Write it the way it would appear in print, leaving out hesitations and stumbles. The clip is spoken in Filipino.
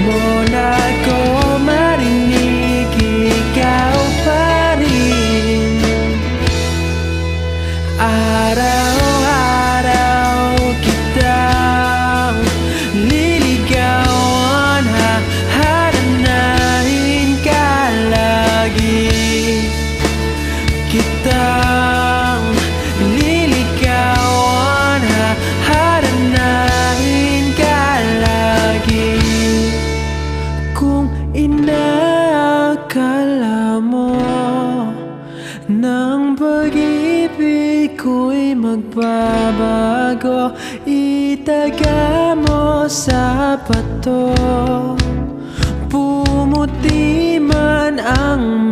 mo na ko marinig, ikaw pa rin. Araw-araw kitang liligawan, hahanapin ka lagi. Kitang liligawan, hahanapin ka lagi. Kung inaakala mo nang pag-ibig ko'y magbabago, itaga mo sa bato. Pumuti man ang